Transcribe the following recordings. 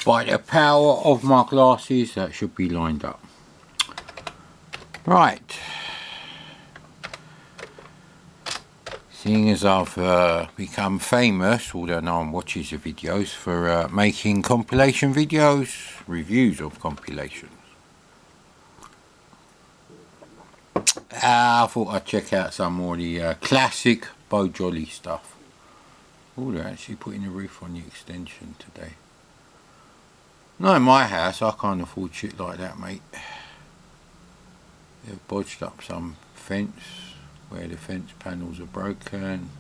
By the power of my glasses, that should be lined up. Right. Seeing as I've become famous, although no one watches the videos, for making compilation videos, reviews of compilations. I thought I'd check out some more of the classic Beau-Jolly stuff. Oh, they're actually putting a roof on the extension today. Not in my house, I can't afford shit like that, mate. They've bodged up some fence where the fence panels are broken.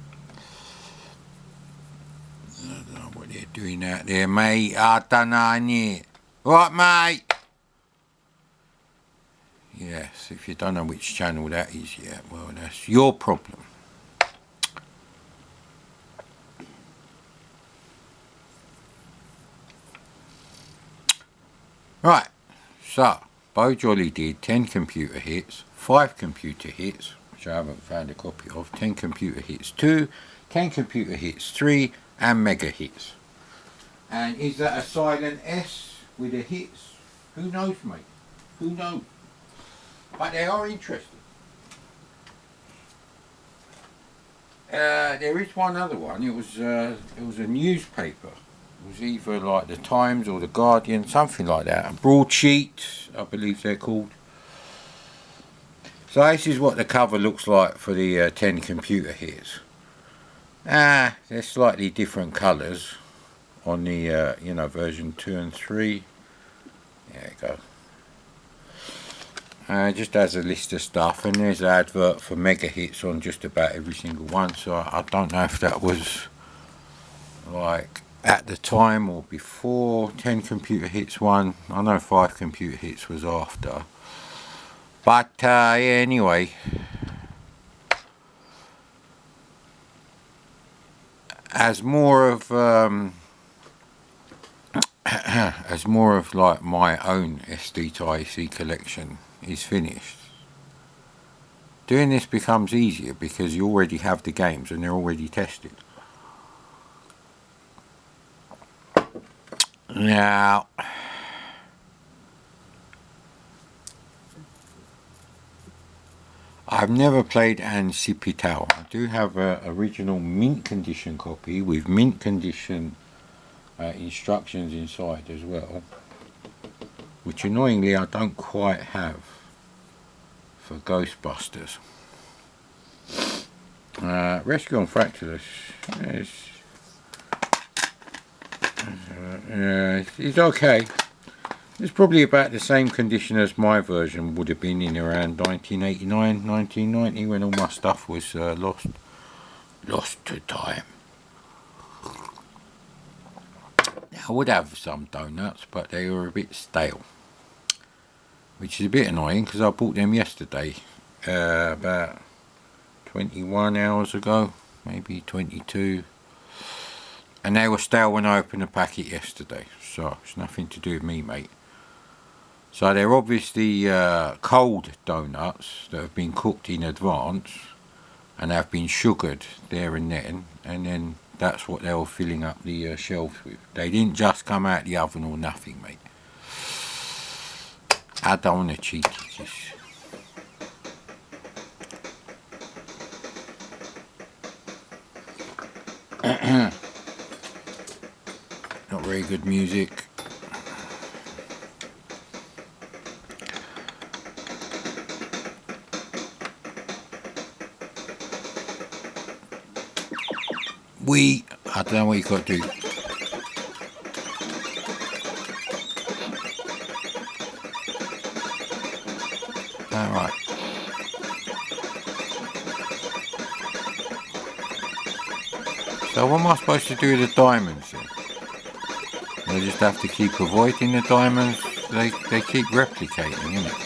I don't know what they're doing out there, mate. I don't know, innit? Right, mate? Yes, if you don't know which channel that is yet, well, that's your problem. Right, so Beau-Jolly did 10 computer hits, 5 computer hits, which I haven't found a copy of, 10 computer hits 2, 10 computer hits 3, and mega hits. And is that a silent S with the hits? Who knows, mate? Who knows? But they are interesting. There is one other one. It was a newspaper. It was either like the Times or the Guardian, something like that. A broadsheet, I believe they're called. So this is what the cover looks like for the 10 computer hits. They're slightly different colours on the version 2 and 3. There you go. Just has a list of stuff, and there's an advert for mega hits on just about every single one. So I don't know if that was like at the time or before 10 computer hits 1. I know 5 computer hits was after. But yeah, anyway. As more of like my own SD to IC collection is finished, doing this becomes easier because you already have the games and they're already tested. Now, I've never played Ancipitao. I do have an original mint condition copy with mint condition instructions inside as well, which annoyingly I don't quite have for Ghostbusters. Rescue on Fractalus. It's okay. It's probably about the same condition as my version would have been in around 1989, 1990, when all my stuff was lost to time. I would have some donuts, but they were a bit stale, which is a bit annoying because I bought them yesterday, about 21 hours ago, maybe 22, and they were stale when I opened the packet yesterday. So it's nothing to do with me, mate. So they're obviously cold donuts that have been cooked in advance and have been sugared there and then that's what they were filling up the shelves with. They didn't just come out the oven or nothing, mate. I don't want to cheat it. Not very good music. I don't know what you got to do. Alright. So what am I supposed to do with the diamonds then? I just have to keep avoiding the diamonds. They keep replicating, innit?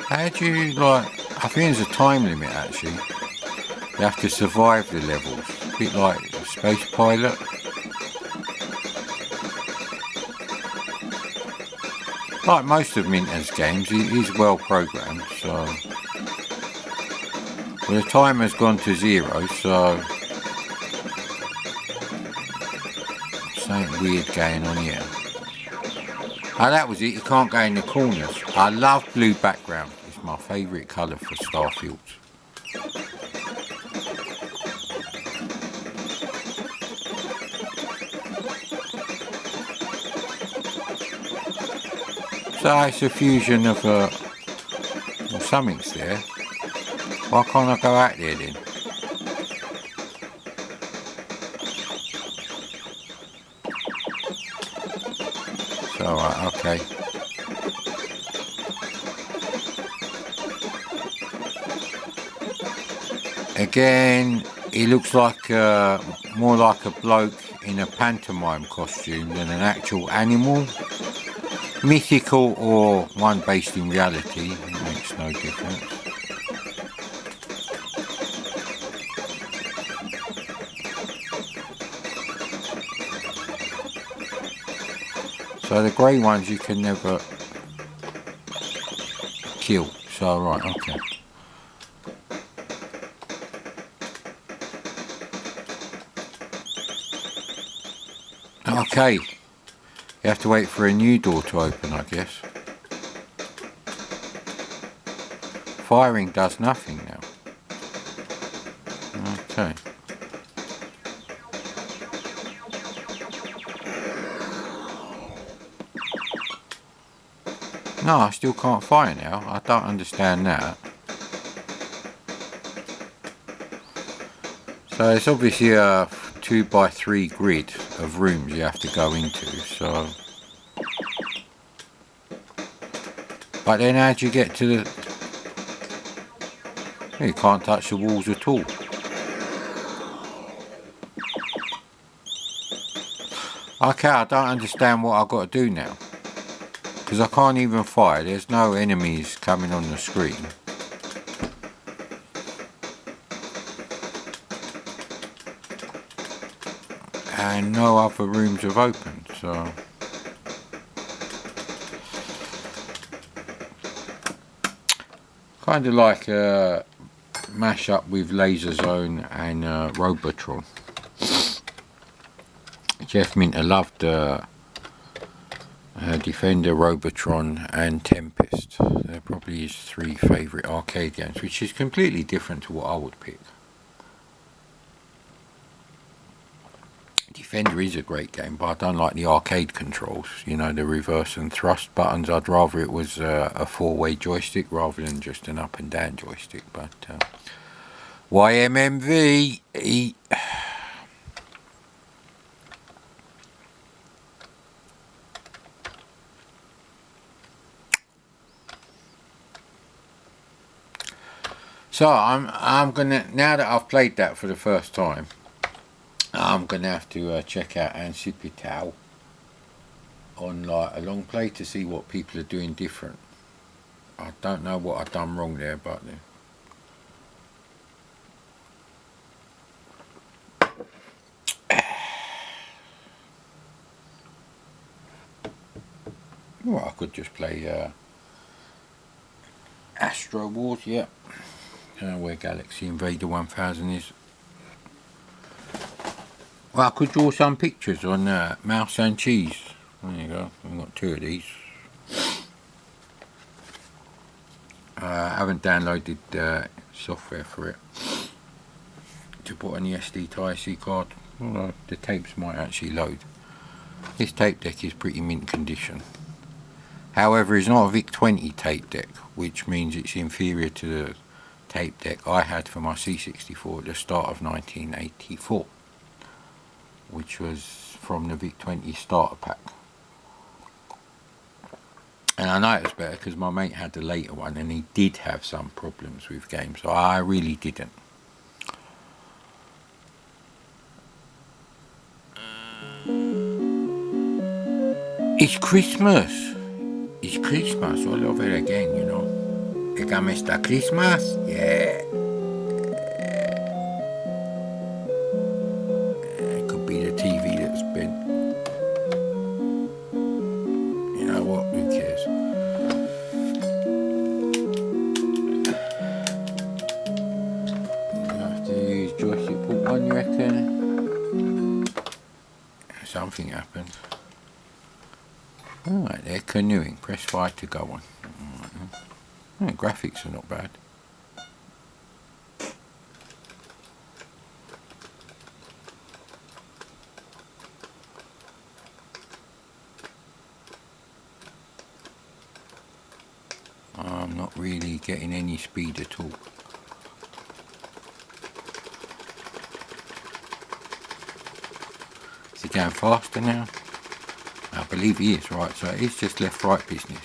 How do you, like, I think there's a time limit actually. You have to survive the levels, a bit like a space pilot. Like most of Minter's games, it is well programmed, so well, the timer's gone to 0, so something weird going on here. Oh, that was it. You can't go in the corners. I love blue background. It's my favourite colour for Starfields. So it's a fusion of well, something's there. Why can't I go out there then? So alright, okay. Again, he looks like more like a bloke in a pantomime costume than an actual animal. Mythical or one based in reality, it makes no difference. So the grey ones you can never kill. So right, okay. Okay. You have to wait for a new door to open, I guess. Firing does nothing now. Okay. No, I still can't fire now. I don't understand that. So it's obviously a 2x3 grid of rooms you have to go into, so... But then how do you get to the... You can't touch the walls at all. Okay, I don't understand what I've got to do now. Because I can't even fire, there's no enemies coming on the screen. And no other rooms have opened, so... Kind of like a mash-up with Laser Zone and Robotron. Jeff Minter loved Defender, Robotron and Tempest. They're probably his 3 favourite arcade games, which is completely different to what I would pick. Defender is a great game, but I don't like the arcade controls, you know, the reverse and thrust buttons. I'd rather it was a 4-way joystick rather than just an up and down joystick. But YMMV, so I'm gonna, now that I've played that for the first time, I'm gonna have to check out Ancipitao on like a long play to see what people are doing different. I don't know what I've done wrong there, but well, I could just play Astro Wars, yeah. Where Galaxy Invader 1000 is. Well, I could draw some pictures on Mouse and Cheese. There you go, I've got 2 of these. I haven't downloaded software for it to put on the SD to IC card, although the tapes might actually load. This tape deck is pretty mint condition. However, it's not a VIC-20 tape deck, which means it's inferior to the tape deck I had for my C64 at the start of 1984, which was from the VIC-20 starter pack. And I know it was better because my mate had the later one and he did have some problems with games, so I really didn't. It's Christmas! It's Christmas all over again, you know. Mr. Christmas? Yeah. It could be the TV that's been... You know what, who cares? You have to use joystick port 1, you reckon? something happened. Alright, they're canoeing. Press 5 to go on. Right, graphics are not bad. I'm not really getting any speed at all. Is he going faster now? I believe he is, right, so it's just left-right business.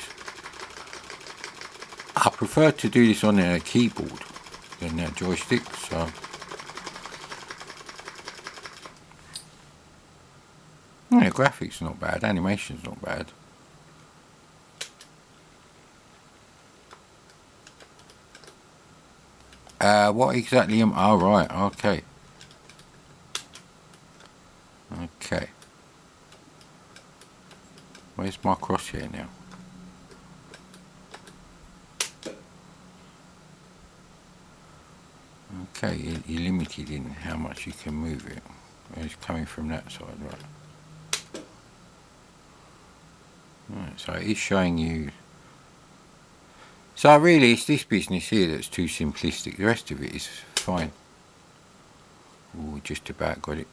I prefer to do this on a keyboard than a joystick, so... Yeah, graphics not bad, animation's not bad. What exactly am... Oh, right, okay. Okay. Where's my crosshair now? Okay, you're limited in how much you can move it. It's coming from that side, right? Right, so it's showing you. So really, it's this business here that's too simplistic. The rest of it is fine. Oh, just about got it.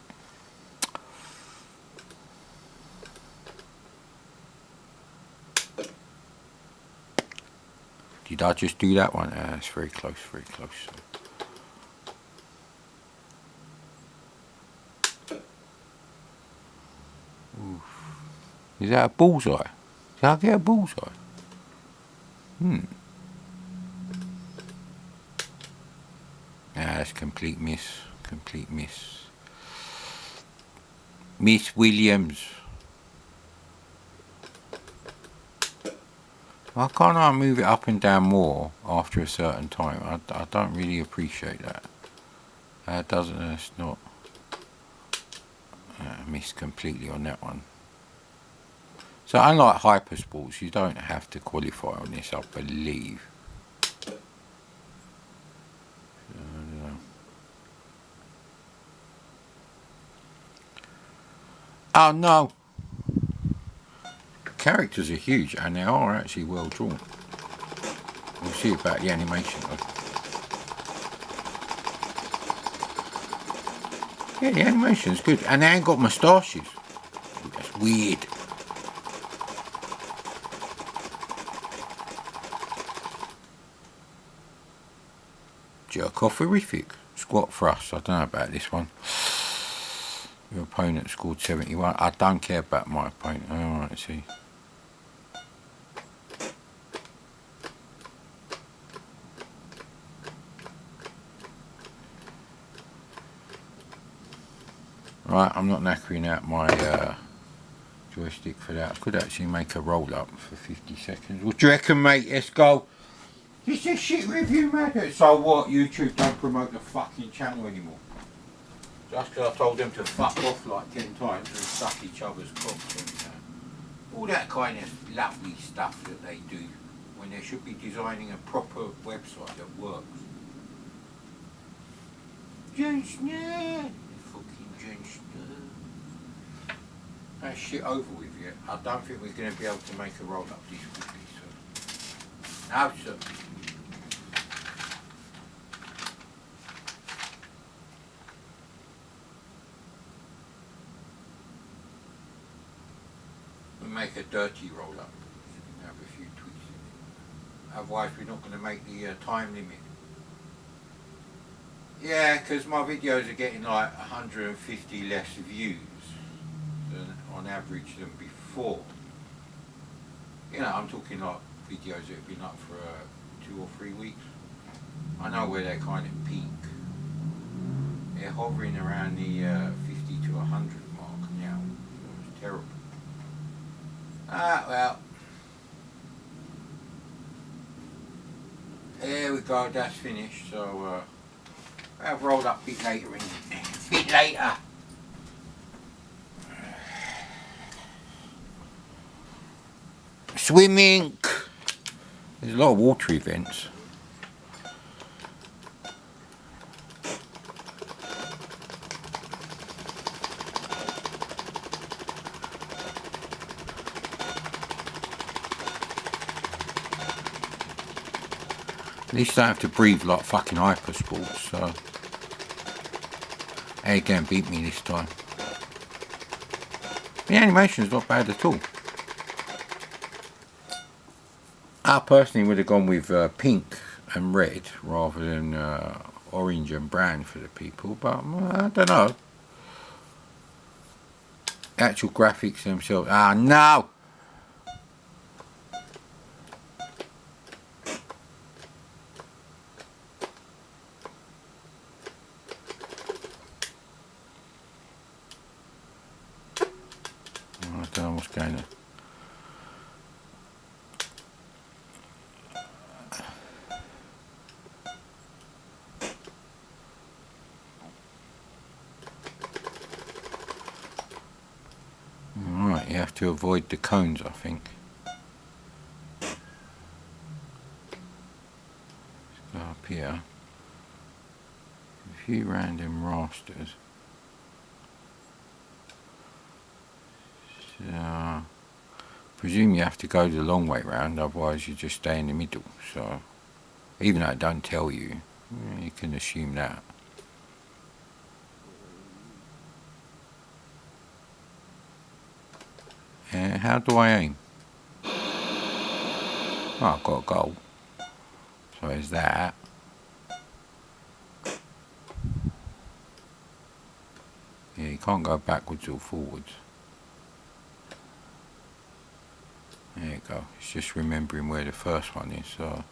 Did I just do that one? It's very close, very close. Oof. Is that a bullseye? Did I get a bullseye? That's complete miss. Complete miss. Miss Williams. Why can't I move it up and down more after a certain time? I don't really appreciate that. It's not. I missed completely on that one. So unlike Hypersports, you don't have to qualify on this, I believe. Oh no! Characters are huge and they are actually well drawn. We'll see about the animation though. Yeah, the animation's good. And they ain't got moustaches. That's weird. Jerk off horrific. Squat thrust. I don't know about this one. Your opponent scored 71. I don't care about my opponent. Alright, let's see. Right, I'm not knackering out my joystick for that. I could actually make a roll up for 50 seconds. What do you reckon, mate? Let's go. This is shit review, man. So what? YouTube don't promote the fucking channel anymore. Just because I told them to fuck off like 10 times and suck each other's cocks and all that kind of lovely stuff that they do when they should be designing a proper website that works. Just fucking just that shit over with yet. I don't think we're going to be able to make a roll up this quickly, sir. No, sir. We make a dirty roll up. We can have a few tweaks in it. Otherwise, we're not going to make the time limit. Yeah, because my videos are getting like 150 less views than on average than before. You know, I'm talking like videos that have been up for 2 or 3 weeks. I know where they kind of peak. They're hovering around the 50 to 100 mark now. It's terrible. Well. There we go, that's finished. So, I'll roll up a bit later. A bit later. Swimming. There's a lot of water events. At least I don't have to breathe like fucking hypersports, so... Hey, again, beat me this time. The animation's not bad at all. I personally would have gone with pink and red rather than orange and brown for the people, but I don't know. Actual graphics themselves. Ah, no! I don't know what's going on. Right, you have to avoid the cones, I think. Let's go up here. A few random rasters. So, presume you have to go the long way round, otherwise you just stay in the middle. So, even though it don't tell you, you can assume that. How do I aim? Oh, I've got a goal. So there's that. Yeah, you can't go backwards or forwards. There you go. It's just remembering where the first one is. So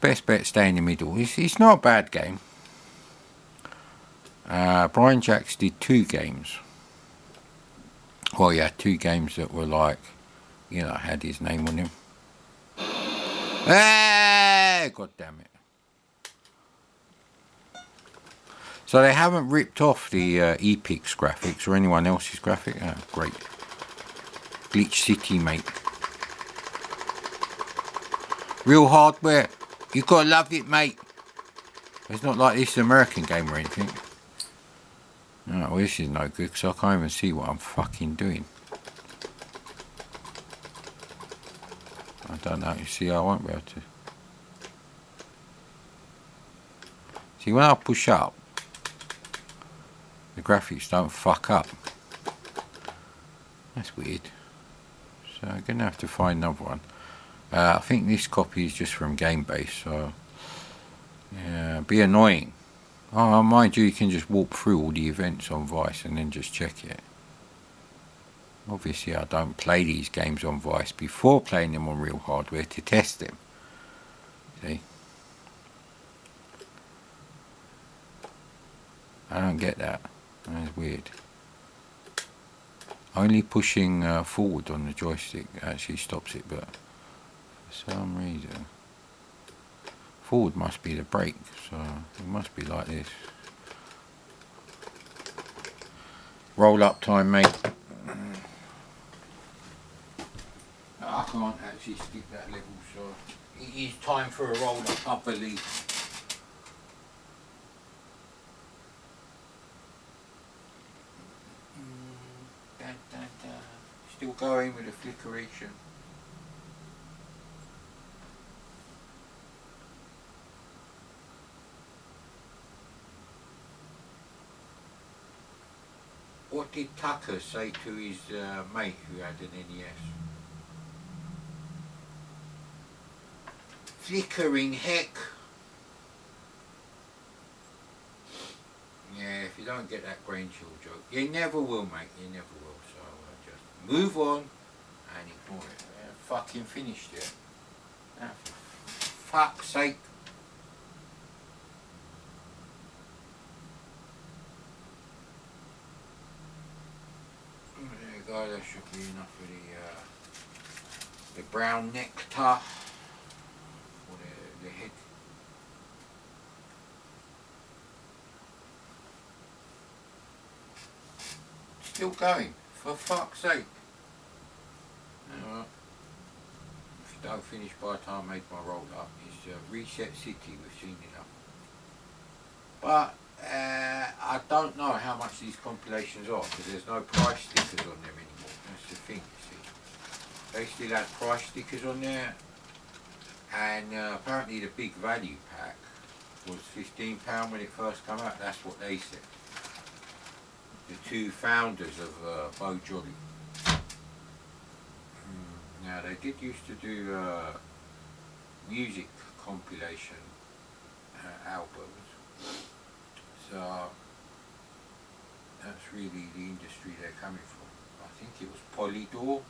best bet, stay in the middle. It's not a bad game. Brian Jacks did 2 games. Well, yeah, 2 games that were like, you know, had his name on him. Hey, God damn it. So they haven't ripped off the Epic's graphics or anyone else's graphic. Oh, great. Glitch City, mate. Real hardware. You gotta love it, mate. It's not like this American game or anything. Oh, well, this is no good because I can't even see what I'm fucking doing. I don't know. You see, I won't be able to. See, when I push up, the graphics don't fuck up. That's weird. So I'm going to have to find another one. I think this copy is just from GameBase, so... Yeah, be annoying. Oh, mind you, you can just walk through all the events on Vice and then just check it. Obviously, I don't play these games on Vice before playing them on real hardware to test them. See? I don't get that. That's weird. Only pushing forward on the joystick actually stops it, but for some reason... Forward must be the brake, so it must be like this. Roll up time, mate. I can't actually skip that level, so it is time for a roll up, I believe. Still going with the flickeration. What did Tucker say to his mate who had an NES? Flickering heck. Yeah, if you don't get that grandchild joke, you never will, mate, you never will. So just move on and ignore it. Fucking finished it. For fuck's sake. There you go, that should be enough for the brown nectar for the head. Still going, for fuck's sake. If you don't finish by the time I make my roll up, it's Reset City, we've seen enough. But I don't know how much these compilations are because there's no price stickers on them anymore. That's the thing, you see. They still had price stickers on there. And apparently the big value pack was £15 when it first came out. That's what they said. The two founders of Beau-Jolly. Now they did used to do music compilation albums. So that's really the industry they're coming from. I think it was Polydor.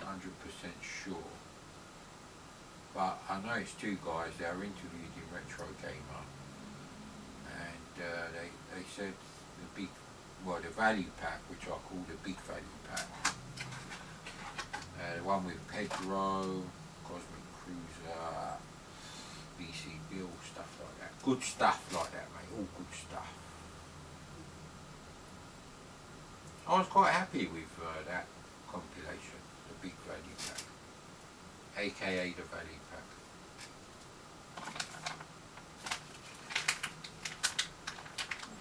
100% sure. But I know it's two guys. They were interviewed in Retro Gamer, and they said the value pack, which I call the big value pack, the one with Pedro, Cosmic Cruiser, BC Bill, stuff like that. Good stuff like that, mate. All good stuff. I was quite happy with that compilation, the big value pack, aka the value pack.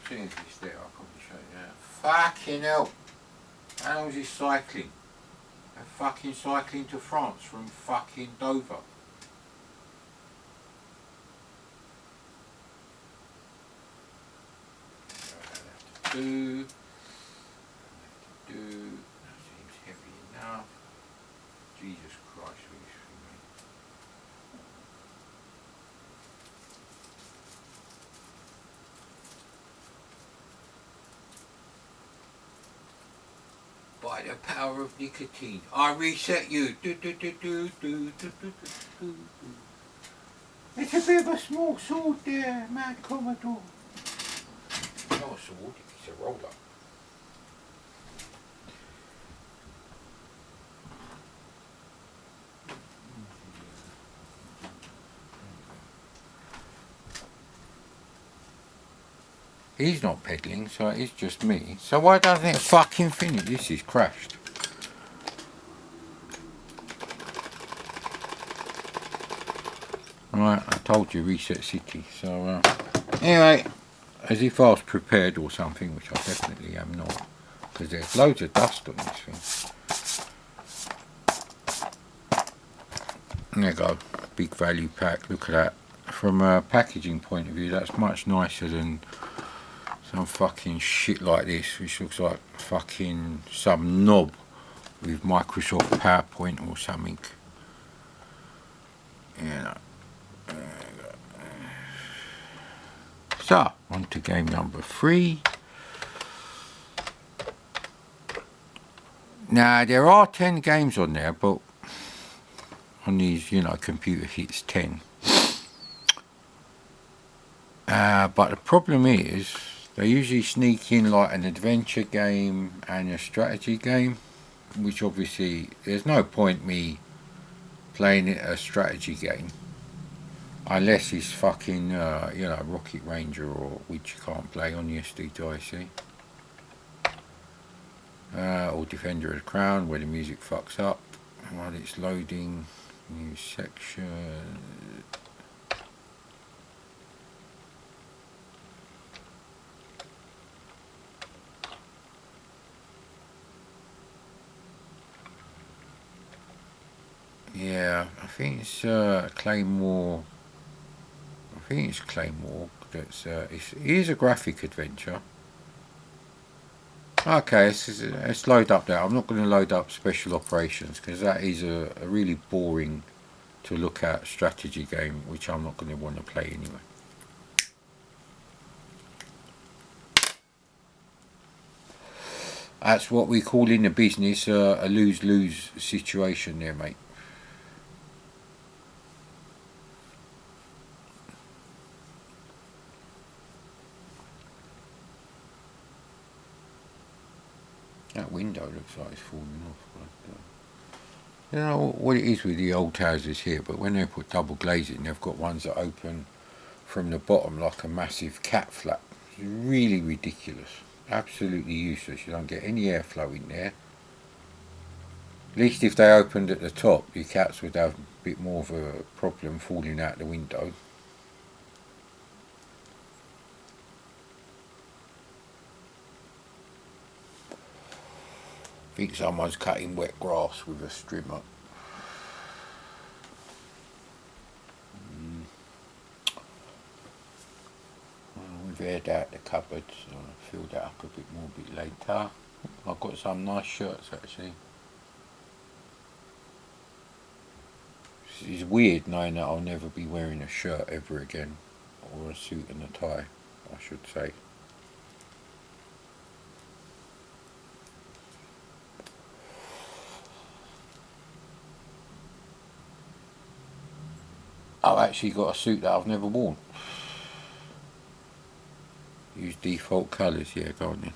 As soon as it's there, I'll probably show you that. Fucking hell! How long is this cycling? They're fucking cycling to France from fucking Dover. That seems heavy enough. Jesus Christ, with this thing, mate. By the power of nicotine, I reset you. It's a bit of a small sword there, man, Commodore. Not a sword, it's a roller. He's not pedaling, so it's just me. So why doesn't it fucking finish? This is crashed. Right, I told you, reset city. So, anyway, as if I was prepared or something, which I definitely am not. Because there's loads of dust on this thing. There you go, big value pack, look at that. From a packaging point of view, that's much nicer than some fucking shit like this, which looks like fucking some knob with Microsoft PowerPoint or something. You know. So, on to game number 3. Now, there are 10 games on there, but on these, computer hits 10. But the problem is, they usually sneak in like an adventure game and a strategy game, which obviously there's no point me playing a strategy game unless it's fucking Rocket Ranger, or which you can't play on the SD2IC, or Defender of the Crown, where the music fucks up while it's loading. New section. Yeah, I think it's Claymore. I think it's Claymore. It is a graphic adventure. Okay, let's load up that. I'm not going to load up Special Operations because that is a really boring to look at strategy game, which I'm not going to want to play anyway. That's what we call in the business a lose-lose situation there, mate. That window looks like it's falling off. But, you know what it is with the old houses here, but when they put double glazing, they've got ones that open from the bottom like a massive cat flap. It's really ridiculous. Absolutely useless. You don't get any airflow in there. At least if they opened at the top, your cats would have a bit more of a problem falling out the window. I think someone's cutting wet grass with a strimmer. I've aired out the cupboard, so I'll fill that up a bit more a bit later. I've got some nice shirts actually. It's weird knowing that I'll never be wearing a shirt ever again, or a suit and a tie, I should say. I've actually got a suit that I've never worn. Use default colours, yeah, go on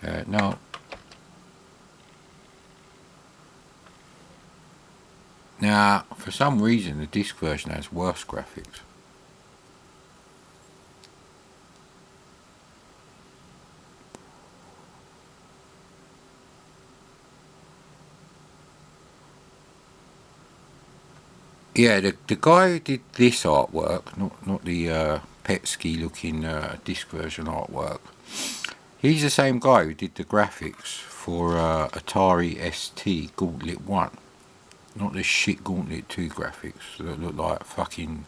then. No. Now, for some reason, the disc version has worse graphics. Yeah, the guy who did this artwork, not the Petsky looking disc version artwork, he's the same guy who did the graphics for Atari ST Gauntlet 1. Not the shit Gauntlet 2 graphics that look like fucking...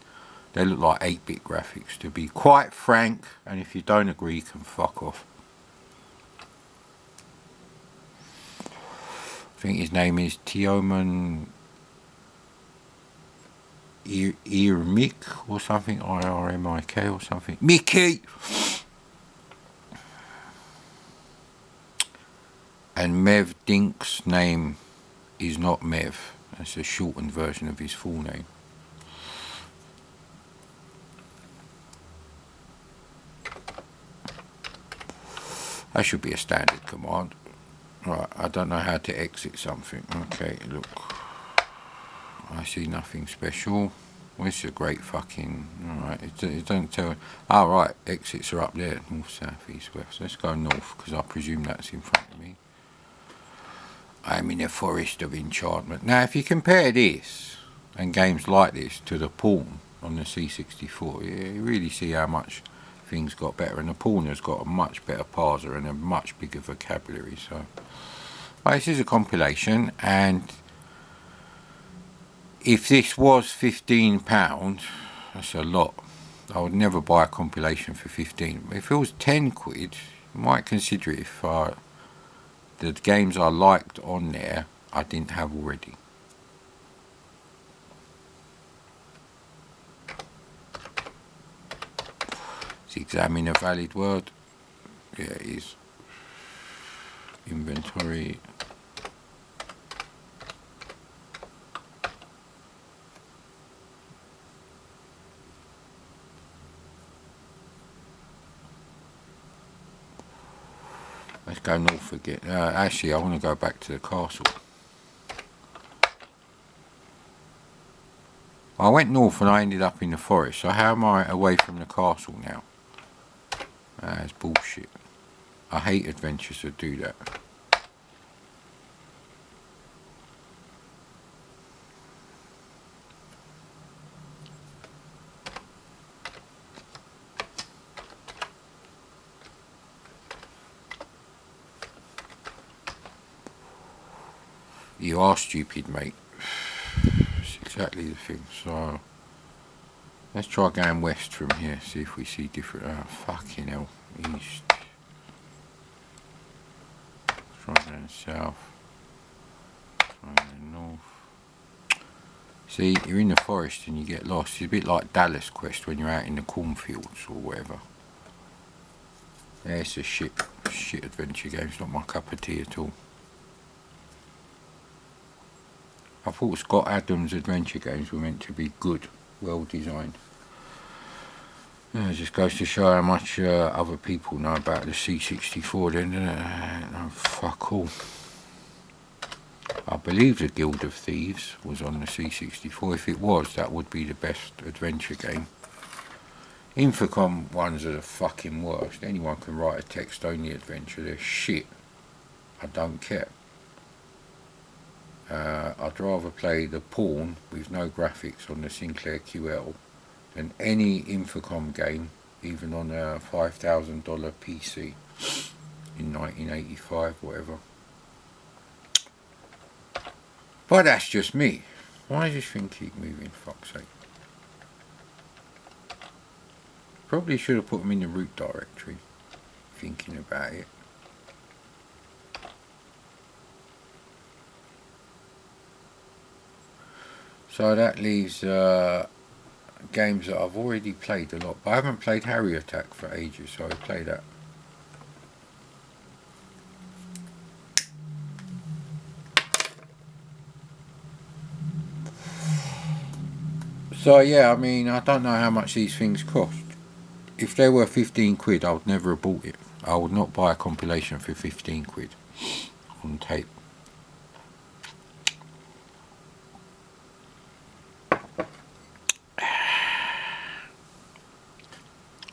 They look like 8-bit graphics, to be quite frank, and if you don't agree, you can fuck off. I think his name is Tioman Irmik or something, IRMIK or something. Mickey! And Mev Dink's name is not Mev. That's a shortened version of his full name. That should be a standard command. Right, I don't know how to exit something. Okay, look. I see nothing special. Well, it's a great fucking... Alright, it doesn't tell... Oh, right, exits are up there. North, south, east, west. Let's go north, because I presume that's in front of me. I'm in a forest of enchantment. Now, if you compare this, and games like this, to the Pawn on the C64, you really see how much things got better. And the Pawn has got a much better parser and a much bigger vocabulary, so... Well, this is a compilation, and... If this was £15, that's a lot. I would never buy a compilation for 15. If it was 10 quid, I might consider it if the games I liked on there I didn't have already. Let's examine a valid word. Yeah, it is. Inventory. Let's go north again. Actually, I want to go back to the castle. I went north and I ended up in the forest. So how am I away from the castle now? That's bullshit. I hate adventures that do that. You are stupid, mate. It's exactly the thing. So let's try going west from here. See if we see different. Oh, fucking hell. East. Try going south. Try going north. See, you're in the forest and you get lost. It's a bit like Dallas Quest when you're out in the cornfields or whatever. Yeah, it's a shit adventure game. It's not my cup of tea at all. I thought Scott Adams' adventure games were meant to be good, well designed. Yeah, it just goes to show how much other people know about the C64 then, doesn't it? No, fuck all. I believe the Guild of Thieves was on the C64. If it was, that would be the best adventure game. Infocom ones are the fucking worst. Anyone can write a text-only adventure. They're shit. I don't care. I'd rather play the Pawn with no graphics on the Sinclair QL than any Infocom game, even on a $5,000 PC in 1985, whatever. But that's just me. Why does this thing keep moving, fuck's sake? Probably should have put them in the root directory, thinking about it. So that leaves games that I've already played a lot, but I haven't played Harrier Attack for ages, so I'll play that. So yeah, I mean, I don't know how much these things cost. If they were 15 quid, I would never have bought it. I would not buy a compilation for 15 quid on tape.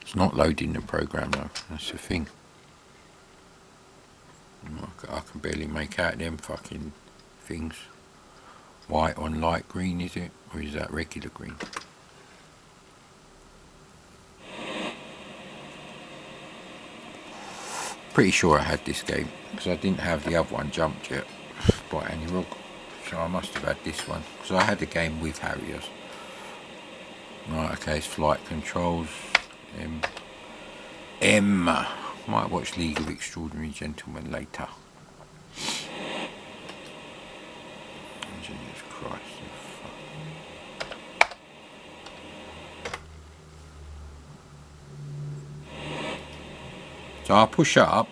It's not loading the program though, that's the thing. I can barely make out them fucking things. White on light green, is it? Or is that regular green? Pretty sure I had this game, because I didn't have the other one jumped yet by Annie Rog. So I must have had this one, because I had a game with Harriers. Right, okay, it's flight controls. Might watch League of Extraordinary Gentlemen later. Jesus Christ. So I'll push up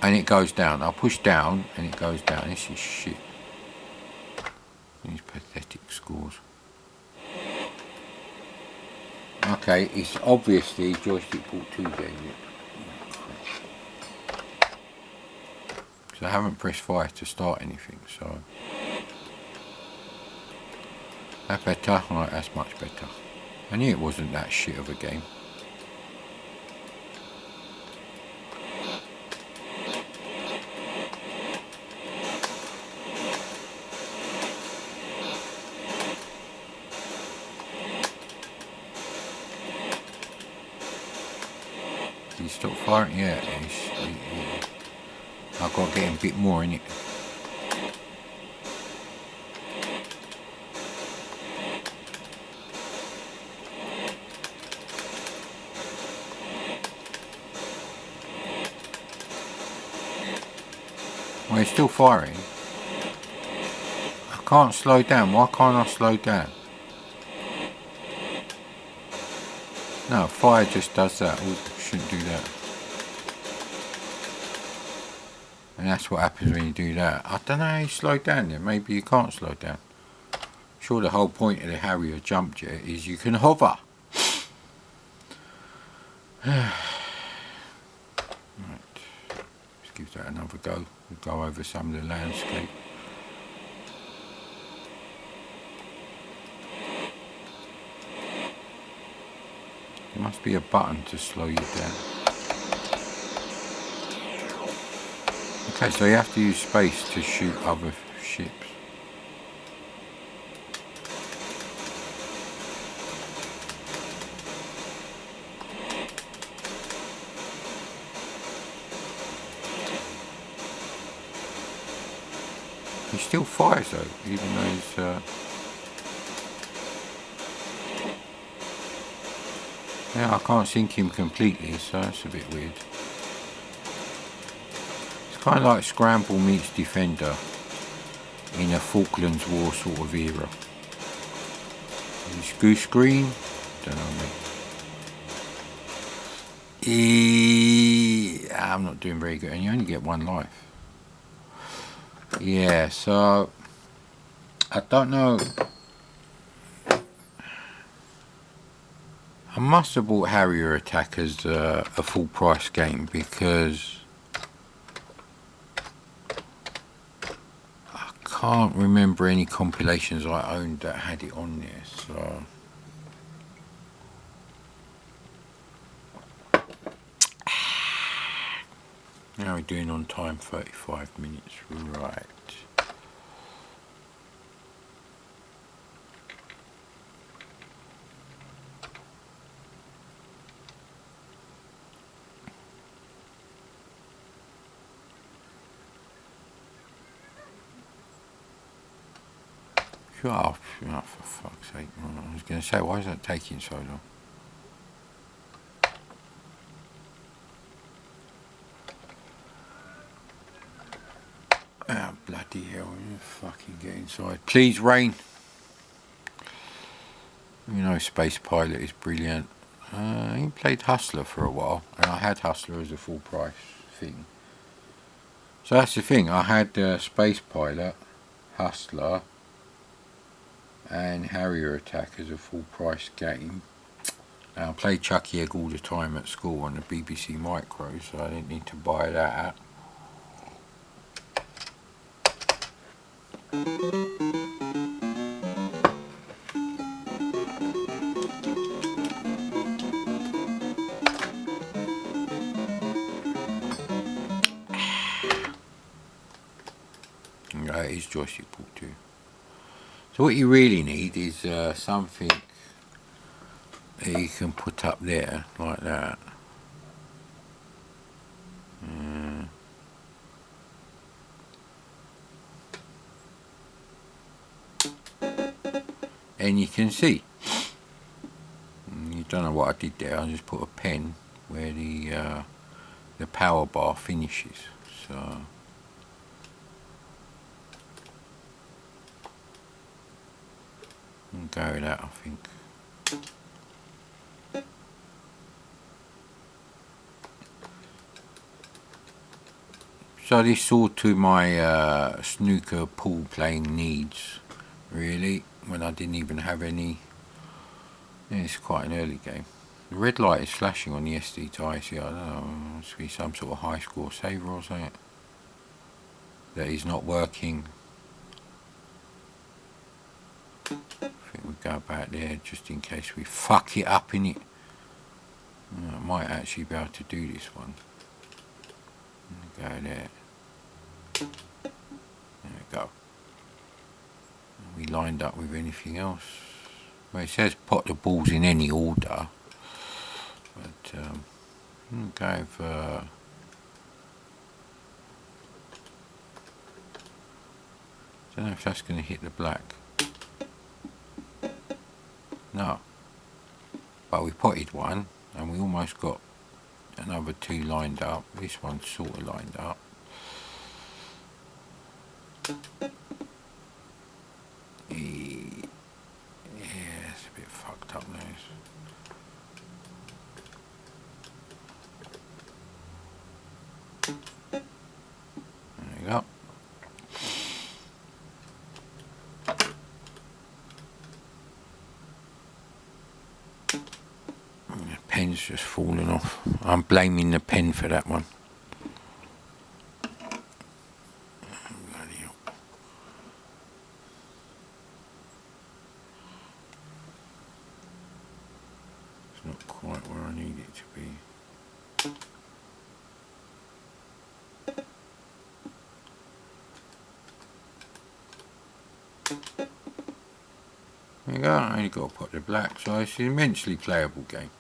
and it goes down. I'll push down and it goes down. This is shit. These pathetic scores. Okay, it's obviously joystick port 2 game. Because I haven't pressed fire to start anything, so. That better? Right, that's much better. I knew it wasn't that shit of a game. Did he stop firing? Yeah, I've got to get him a bit more in it. Well, he's still firing. I can't slow down. Why can't I slow down? No, fire just does that. We shouldn't do that. And that's what happens when you do that. I don't know how you slow down then. Maybe you can't slow down. Sure, the whole point of the Harrier jump jet is you can hover. Right. Let's give that another go. We'll go over some of the landscape. There must be a button to slow you down. Okay, so you have to use space to shoot other ships. He still fires though, even though he's yeah, I can't sink him completely, so that's a bit weird. It's kind of like Scramble meets Defender in a Falklands War sort of era. Is Goose Green? Don't know, mate. I'm not doing very good, and you only get one life. Yeah, so I don't know. I must have bought Harrier Attack as a full price game because I can't remember any compilations I owned that had it on there, so. How are we doing on time? 35 minutes, right. Shut up, for fuck's sake. I was going to say, why is that taking so long? Bloody hell, fucking get inside. Please, rain. You know, Space Pilot is brilliant. He played Hustler for a while, and I had Hustler as a full price thing. So that's the thing, I had Space Pilot, Hustler, and Harrier Attack as a full price game. I played Chucky Egg all the time at school on the BBC Micro, so I didn't need to buy that. It is joystick port too. So what you really need is something that you can put up there like that. And you can see. You don't know what I did there. I just put a pen where the power bar finishes. So. Go with that, I think. So this is all to my snooker pool playing needs, really, when I didn't even have any. Yeah, it's quite an early game. The red light is flashing on the SD to IC. I don't know, it must be some sort of high score saver or something. That is not working. I think we go back there just in case we fuck it up in it. I might actually be able to do this one. Go there. There we go. Are we lined up with anything else? Well, it says put the balls in any order. But go for. I don't know if that's going to hit the black. No. But we potted one and we almost got another two lined up. This one's sort of lined up. Yeah, it's a bit fucked up now. There you go. Pen's just fallen off. I'm blaming the pen for that one. It's not quite where I need it to be. There you go, I only got to put the black, so it's an immensely playable game.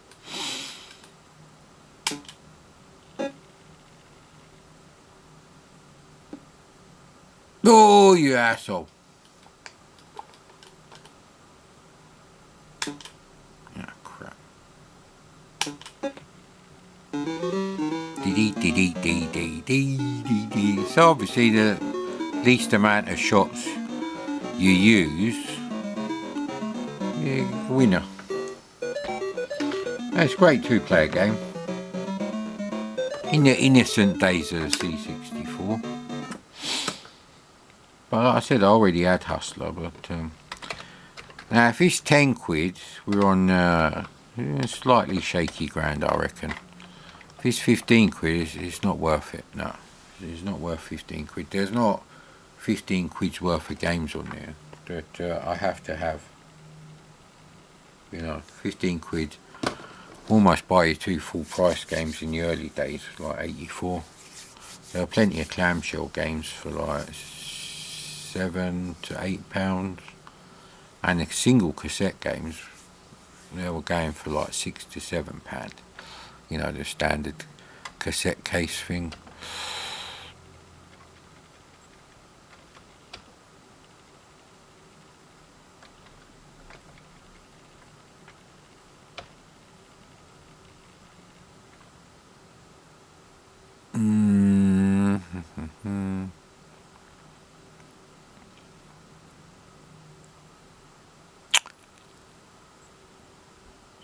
Oh, you asshole. Ah, crap. So obviously the least amount of shots you use, you're a winner. It's a great two-player game. In the innocent days of the C64. But like I said, I already had Hustler, but now if it's 10 quid, we're on slightly shaky ground, I reckon. If it's 15 quid, it's not worth it. No, it's not worth 15 quid. There's not 15 quid's worth of games on there that I have to have. You know, 15 quid almost buy you two full price games in the early days, like 84. There are plenty of clamshell games for like £7 to £8, and the single cassette games, they were going for like £6 to £7. You know, the standard cassette case thing.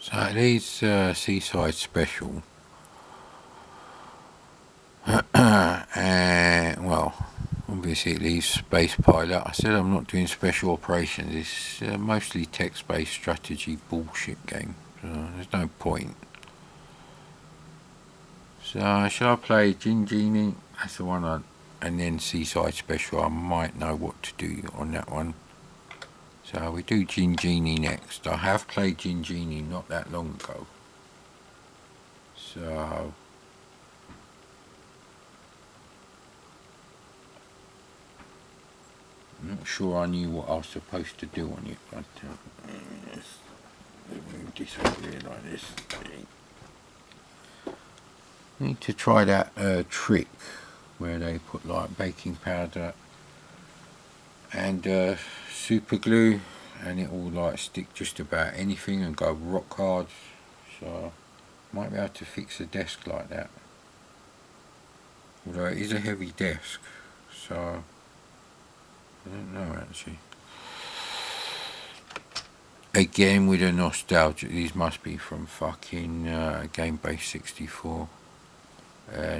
So these Seaside Special, and well, obviously these Space Pilot. I said I'm not doing special operations. It's mostly text-based strategy bullshit game. So there's no point. So shall I play Gin Genie? That's the one and then Seaside Special. I might know what to do on that one. So we do Gin Genie next. I have played Gin Genie not that long ago. So I'm not sure I knew what I was supposed to do on it, but let's move this over here like this. Need to try that trick where they put like baking powder and super glue and it will like stick just about anything and go rock hard. So might be able to fix a desk like that, although it is a heavy desk, so I don't know actually. Again with a nostalgia, these must be from fucking Game Base 64.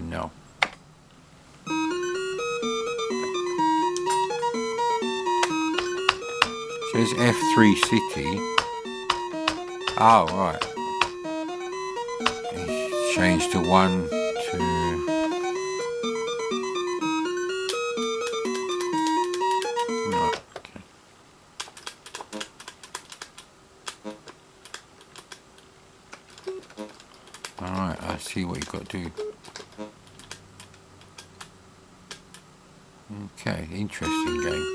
No. Says F3 City. Oh right. It's changed to 1, 2. Right. Okay. Alright, I see what you got to do. Okay, interesting game.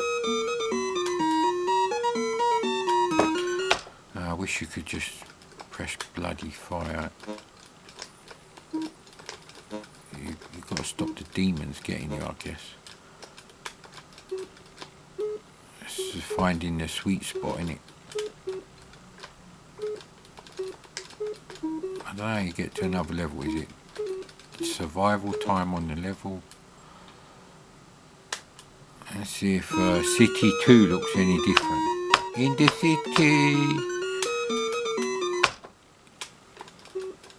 I wish you could just press bloody fire. You've got to stop the demons getting you, I guess. It's just finding the sweet spot in it. I don't know how you get to another level. Is it survival time on the level? Let's see if City 2 looks any different. In the city!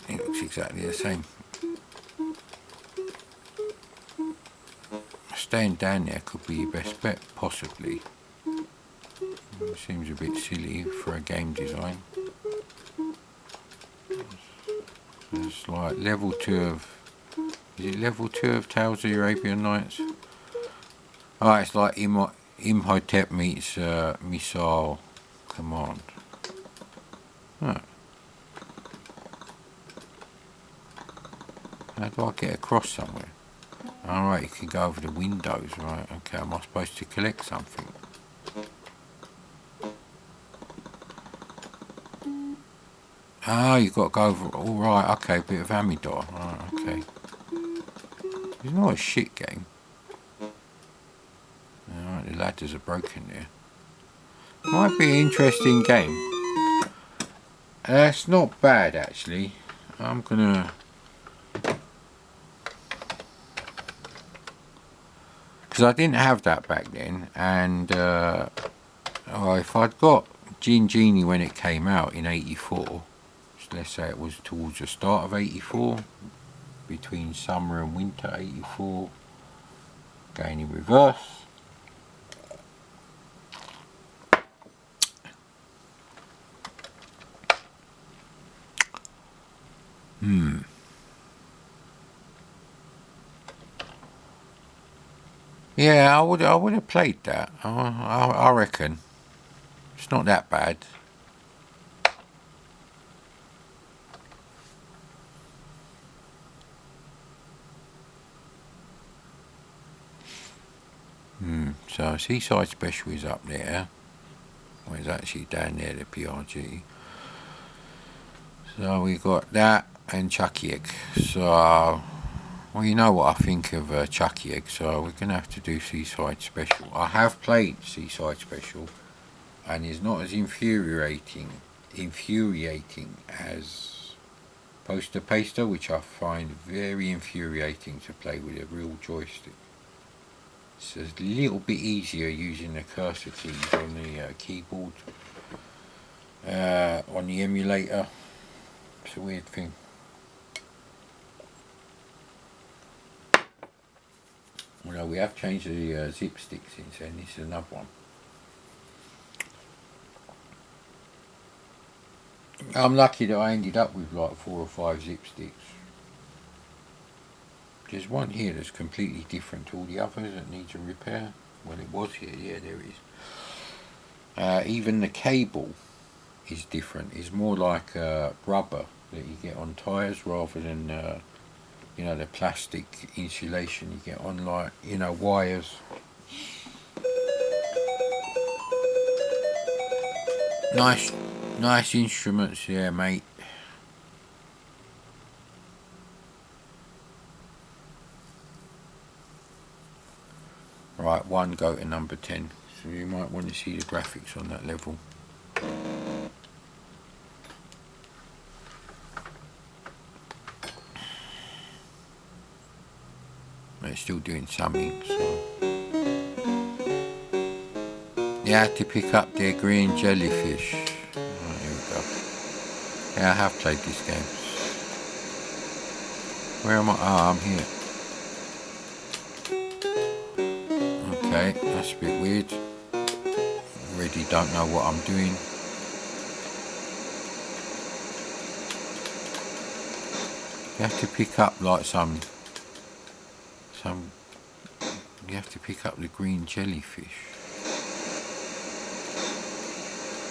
It looks exactly the same. Staying down there could be your best bet, possibly. It seems a bit silly for a game design. It's like level 2 of... Is it level 2 of Tales of the Arabian Nights? Oh, it's like Imhotep meets Missile Command. Huh. How do I get across somewhere? Alright, you can go over the windows, right? Okay, am I supposed to collect something? Ah, you've got to go over... Alright, okay, a bit of Amidor. Right, okay. It's not a shit game. Alright, the ladders are broken there. Might be an interesting game. It's not bad, actually. I'm gonna... Because I didn't have that back then, and if I'd got Gin Genie when it came out in 84, let's say it was towards the start of 84, between summer and winter 84, going in reverse. Yeah, I would have played that. I reckon it's not that bad. So Seaside Special is up there. Well, it's actually down there, the PRG. So we got that and Chucky Egg. So, well, you know what I think of Chucky Egg. So we're gonna have to do Seaside Special. I have played Seaside Special, and it's not as infuriating as Poster Paster, which I find very infuriating to play with a real joystick. It's a little bit easier using the cursor keys on the keyboard on the emulator. It's a weird thing. Although we have changed the zip stick since then. This is another one. I'm lucky that I ended up with like 4 or 5 zip sticks. There's one here that's completely different to all the others that needs a repair. Well, it was here. Yeah, there it is. Even the cable is different. It's more like rubber that you get on tyres rather than you know, the plastic insulation you get on, like, you know, wires. Nice instruments there, mate. Right, one go to number 10. So you might want to see the graphics on that level. It's still doing something, so you have to pick up their green jellyfish. Right, here we go. Yeah, I have played this game. Where am I? Oh, I'm here. Okay, that's a bit weird. Already don't know what I'm doing. You have to pick up like some. You have to pick up the green jellyfish.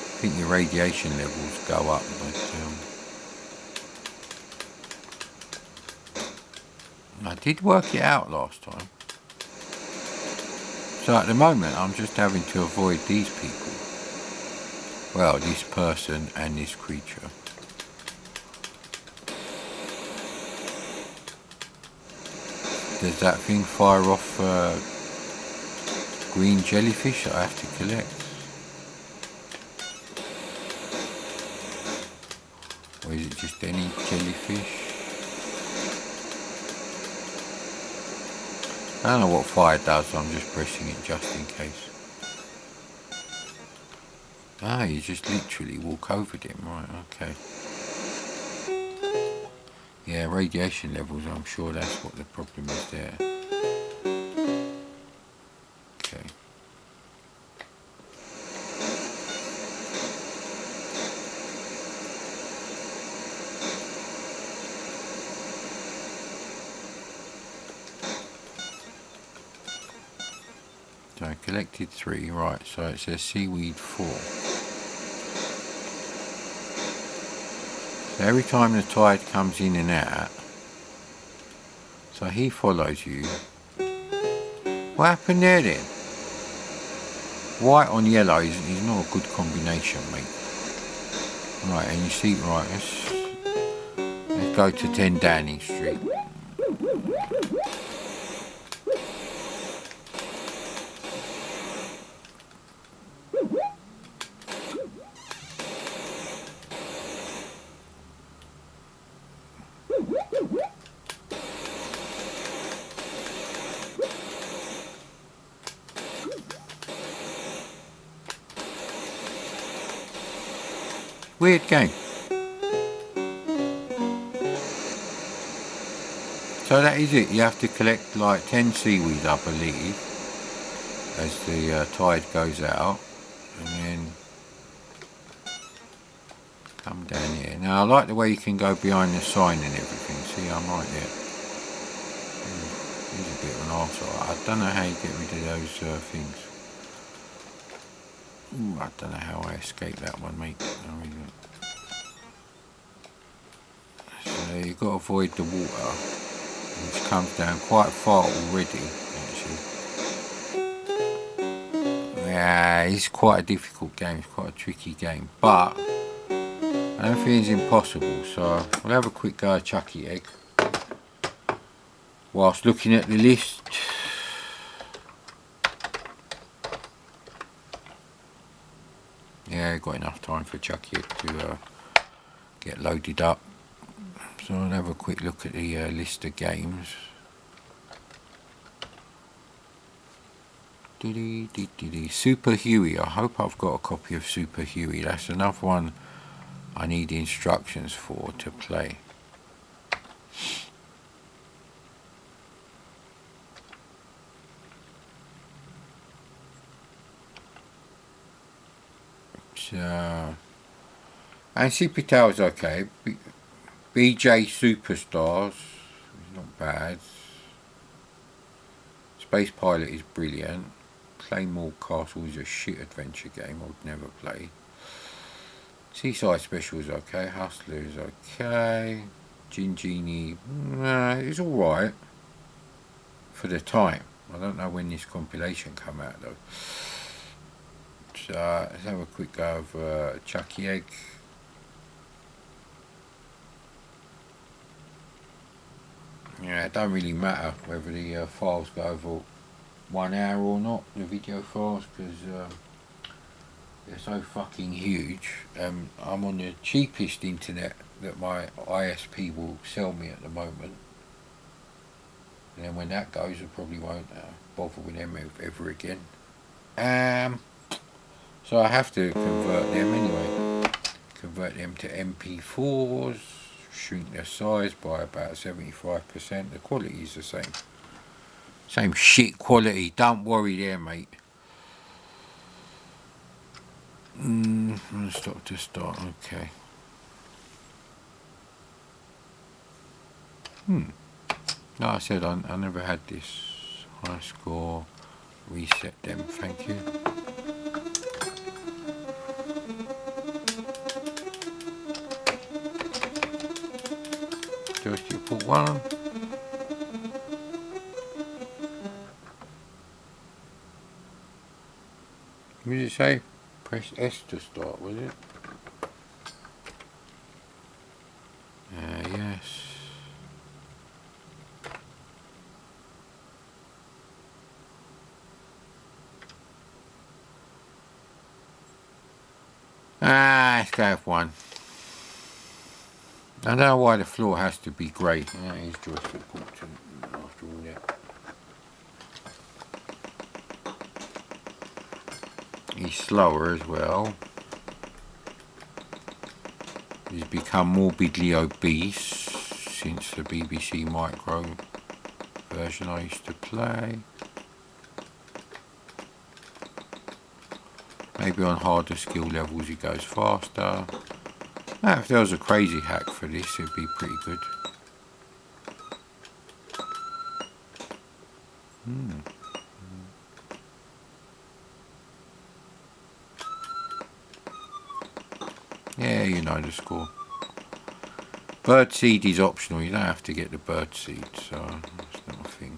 I think your radiation levels go up, but I did work it out last time. So at the moment I'm just having to avoid these people. Well, this person and this creature. Does that thing fire off green jellyfish that I have to collect? Or is it just any jellyfish? I don't know what fire does, so I'm just pressing it just in case. Ah, you just literally walk over them, right, okay. Yeah, radiation levels, I'm sure that's what the problem is there. Okay. So I collected 3, right, so it says seaweed 4. So every time the tide comes in and out, so he follows you. What happened there then? White on yellow is not a good combination, mate. Right, and you see, right, let's go to 10 Downing Street. Weird game. So that is it. You have to collect like 10 seaweed, I believe, as the tide goes out, and then come down here. Now I like the way you can go behind the sign and everything. See, I'm right there. He's a bit of an arsehole. I don't know how you get rid of those things. Ooh, I don't know how I escaped that one, mate. So you've got to avoid the water, which comes down quite far already, actually. Yeah, it's quite a difficult game. It's quite a tricky game, but I don't think it's impossible. So we'll have a quick go at Chucky Egg whilst looking at the list. Yeah, got enough time for Chucky Egg to get loaded up. So I'll have a quick look at the list of games. Super Huey. I hope I've got a copy of Super Huey. That's another one I need instructions for to play. So, and CP Tower's okay. BJ Superstars is not bad. Space Pilot is brilliant. Claymore Castle is a shit adventure game I would never play. Seaside Special is okay. Hustler is okay. Gin Genie, it's alright for the time. I don't know when this compilation come out though. So let's have a quick go of Chucky Egg. Yeah, it don't really matter whether the files go over 1 hour or not, the video files, because they're so fucking huge. I'm on the cheapest internet that my ISP will sell me at the moment. And then when that goes, I probably won't bother with them ever again. So I have to convert them anyway. Convert them to MP4s, shrink their size by about 75%. The quality is the same. Same shit quality, don't worry there, mate. I'm gonna stop to start, okay. Like I said, I never had this high score. Reset them, thank you. Joystick put 1. What did it say? Press S to start, was it? Yes. Let's go with 1. I don't know why the floor has to be grey. That is joystick important after all that. He's slower as well. He's become morbidly obese since the BBC Micro version I used to play. Maybe on harder skill levels he goes faster. If there was a crazy hack for this, it'd be pretty good. Yeah, you know the score. Birdseed is optional, you don't have to get the birdseed, so that's not a thing.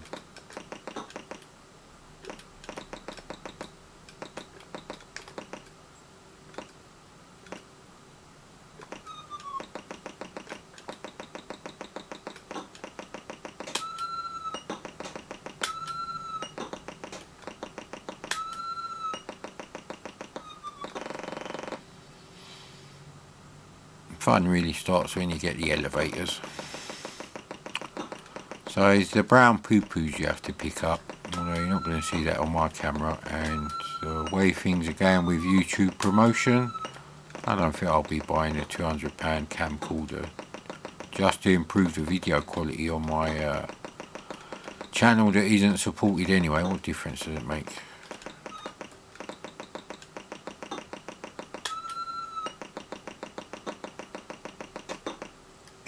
Fun really starts when you get the elevators. So it's the brown poo-poos you have to pick up, although you're not going to see that on my camera. And the way things are going with YouTube promotion, I don't think I'll be buying a £200 camcorder just to improve the video quality on my channel that isn't supported anyway. What difference does it make?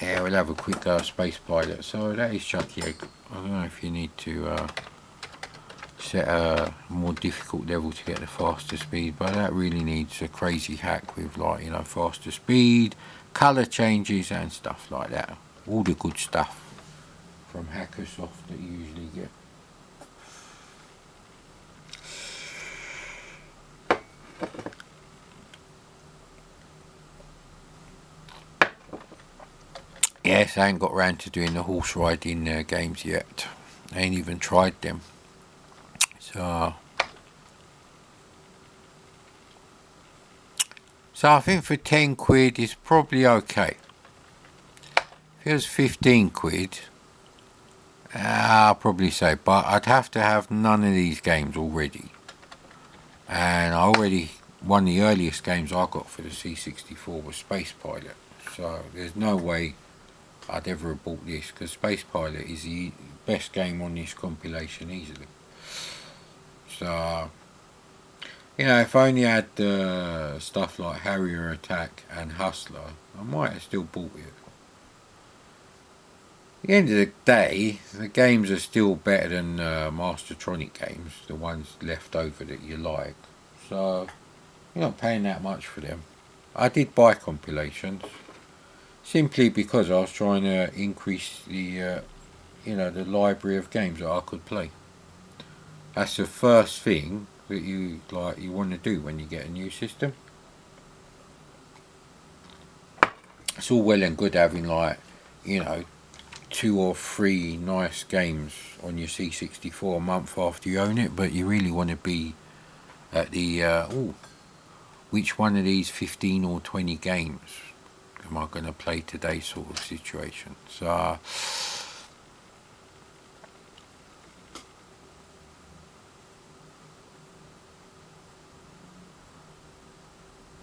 Yeah, we'll have a quick Space Pilot. So that is Chucky Egg. I don't know if you need to set a more difficult level to get the faster speed, but that really needs a crazy hack with, like, you know, faster speed, colour changes and stuff like that. All the good stuff from Hackersoft that you usually get. Yes, I ain't got round to doing the horse riding games yet. I ain't even tried them. So I think for 10 quid it's probably okay. If it was 15 quid, I'll probably say, but I'd have to have none of these games already. And I already one of the earliest games I got for the C64 was Space Pilot. So there's no way I'd ever have bought this, because Space Pilot is the best game on this compilation easily. So, you know, if I only had stuff like Harrier Attack and Hustler, I might have still bought it. At the end of the day, the games are still better than Mastertronic games, the ones left over that you like. So, you're not paying that much for them. I did buy compilations, simply because I was trying to increase the, the library of games that I could play. That's the first thing that you want to do when you get a new system. It's all well and good having 2 or 3 nice games on your C64 a month after you own it, but you really want to be at the which one of these 15 or 20 games am I going to play today sort of situation. So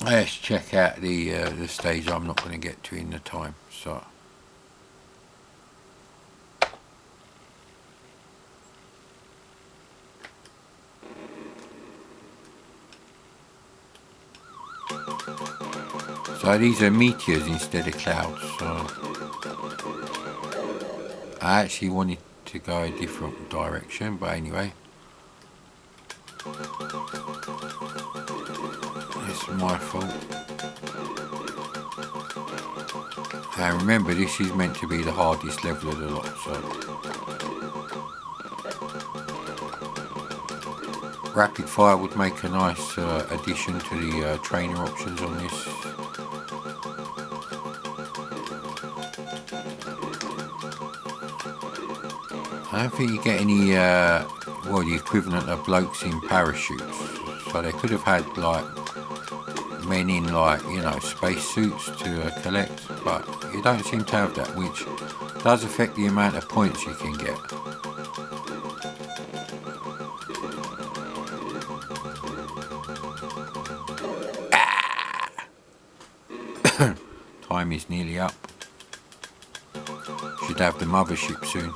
let's check out the stage I'm not going to get to in the time. So these are meteors instead of clouds. So I actually wanted to go a different direction, but anyway, it's my fault. And remember, this is meant to be the hardest level of the lot, so rapid fire would make a nice addition to the trainer options on this. I don't think you get any, the equivalent of blokes in parachutes. So they could have had men in space suits to collect, but you don't seem to have that, which does affect the amount of points you can get. Time is nearly up. Should have the mothership soon.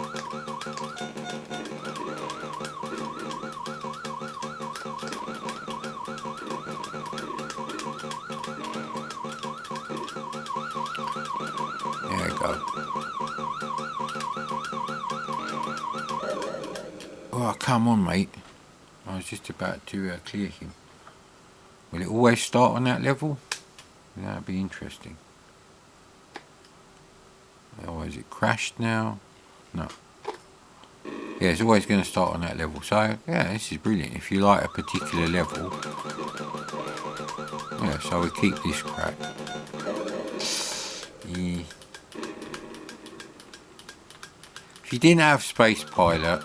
There we go. Oh, come on, mate. I was just about to clear him. Will it always start on that level? That'd be interesting. Oh, is it crashed now? No. Yeah, it's always going to start on that level. So, yeah, this is brilliant. If you like a particular level, yeah, so we keep this crap. Yeah. If you didn't have Space Pilot,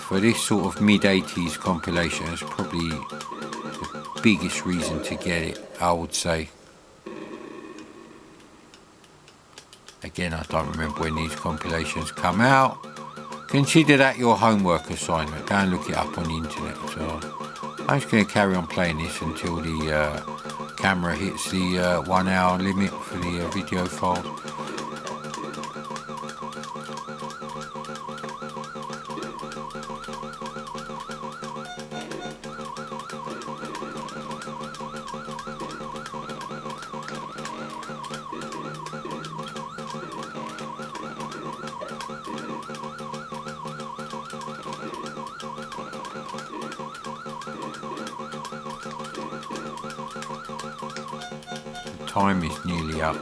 for this sort of mid-80s compilation, it's probably the biggest reason to get it, I would say. Again, I don't remember when these compilations come out. Consider that your homework assignment. Go and look it up on the internet. So I'm just going to carry on playing this until the camera hits the 1 hour limit for the video file. Time is nearly up.